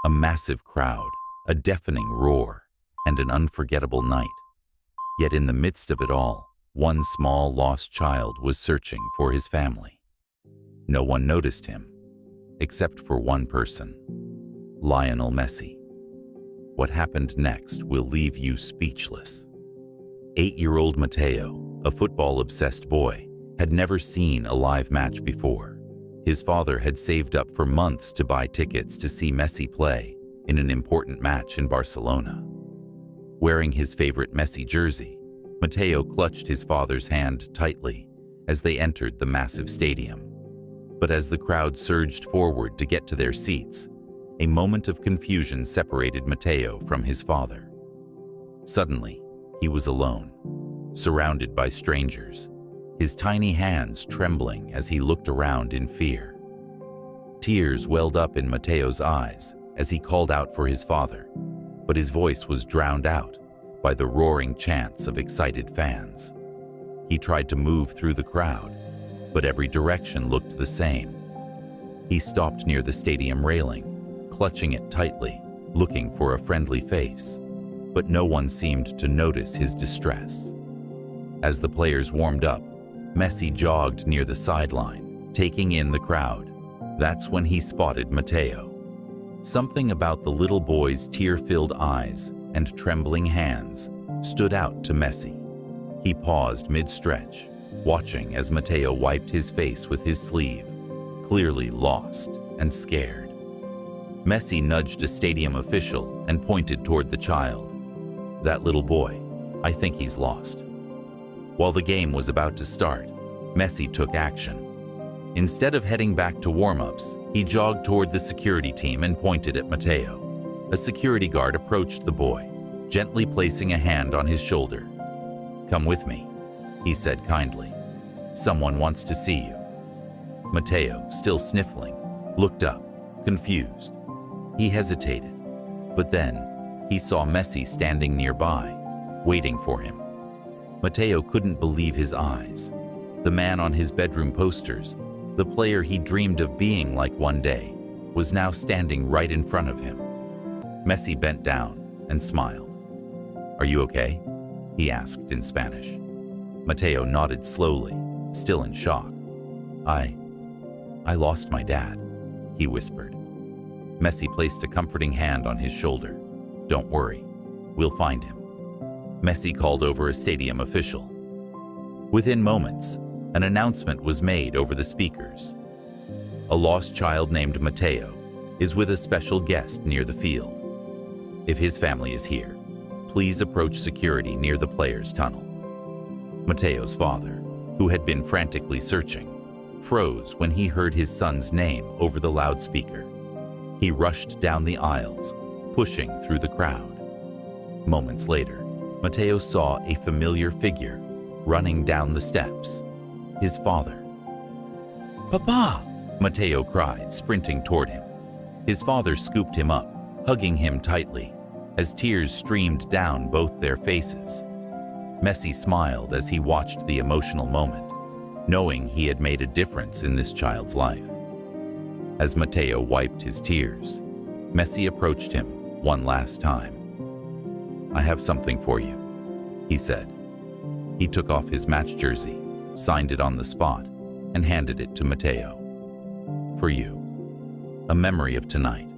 A massive crowd, a deafening roar, and an unforgettable night. Yet in the midst of it all, one small lost child was searching for his family. No one noticed him, except for one person, Lionel Messi. What happened next will leave you speechless. 8-year-old Mateo, a football-obsessed boy, had never seen a live match before. His father had saved up for months to buy tickets to see Messi play in an important match in Barcelona. Wearing his favorite Messi jersey, Mateo clutched his father's hand tightly as they entered the massive stadium. But as the crowd surged forward to get to their seats, a moment of confusion separated Mateo from his father. Suddenly, he was alone, surrounded by strangers, his tiny hands trembling as he looked around in fear. Tears welled up in Mateo's eyes as he called out for his father, but his voice was drowned out by the roaring chants of excited fans. He tried to move through the crowd, but every direction looked the same. He stopped near the stadium railing, clutching it tightly, looking for a friendly face, but no one seemed to notice his distress. As the players warmed up, Messi jogged near the sideline, taking in the crowd. That's when he spotted Mateo. Something about the little boy's tear-filled eyes and trembling hands stood out to Messi. He paused mid-stretch, watching as Mateo wiped his face with his sleeve, clearly lost and scared. Messi nudged a stadium official and pointed toward the child. "That little boy, I think he's lost." While the game was about to start, Messi took action. Instead of heading back to warm-ups, he jogged toward the security team and pointed at Mateo. A security guard approached the boy, gently placing a hand on his shoulder. "Come with me," he said kindly. "Someone wants to see you." Mateo, still sniffling, looked up, confused. He hesitated, but then he saw Messi standing nearby, waiting for him. Mateo couldn't believe his eyes. The man on his bedroom posters, the player he dreamed of being like one day, was now standing right in front of him. Messi bent down and smiled. "Are you okay?" he asked in Spanish. Mateo nodded slowly, still in shock. I lost my dad," he whispered. Messi placed a comforting hand on his shoulder. "Don't worry, we'll find him." Messi called over a stadium official. Within moments, an announcement was made over the speakers. A lost child named Mateo is with a special guest near the field. If his family is here, please approach security near the players' tunnel. Mateo's father, who had been frantically searching, froze when he heard his son's name over the loudspeaker. He rushed down the aisles, pushing through the crowd. Moments later, Mateo saw a familiar figure running down the steps. His father. "Papa!" Mateo cried, sprinting toward him. His father scooped him up, hugging him tightly, as tears streamed down both their faces. Messi smiled as he watched the emotional moment, knowing he had made a difference in this child's life. As Mateo wiped his tears, Messi approached him one last time. "I have something for you," he said. He took off his match jersey, signed it on the spot, and handed it to Mateo. "For you, a memory of tonight."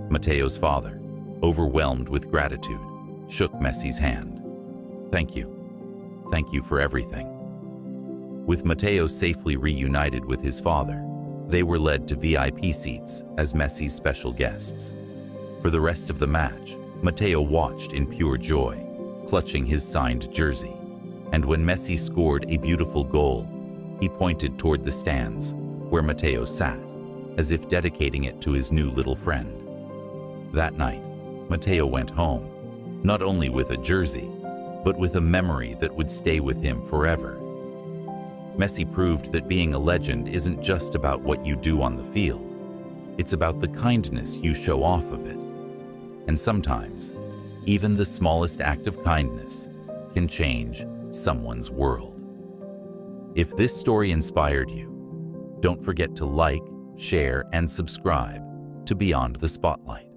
Mateo's father, overwhelmed with gratitude, shook Messi's hand. "Thank you. Thank you for everything." With Mateo safely reunited with his father, they were led to VIP seats as Messi's special guests. For the rest of the match, Mateo watched in pure joy, clutching his signed jersey. And when Messi scored a beautiful goal, he pointed toward the stands where Mateo sat, as if dedicating it to his new little friend. That night, Mateo went home, not only with a jersey, but with a memory that would stay with him forever. Messi proved that being a legend isn't just about what you do on the field. It's about the kindness you show off of it. And sometimes, even the smallest act of kindness can change someone's world. If this story inspired you, don't forget to like, share, and subscribe to beyond the spotlight.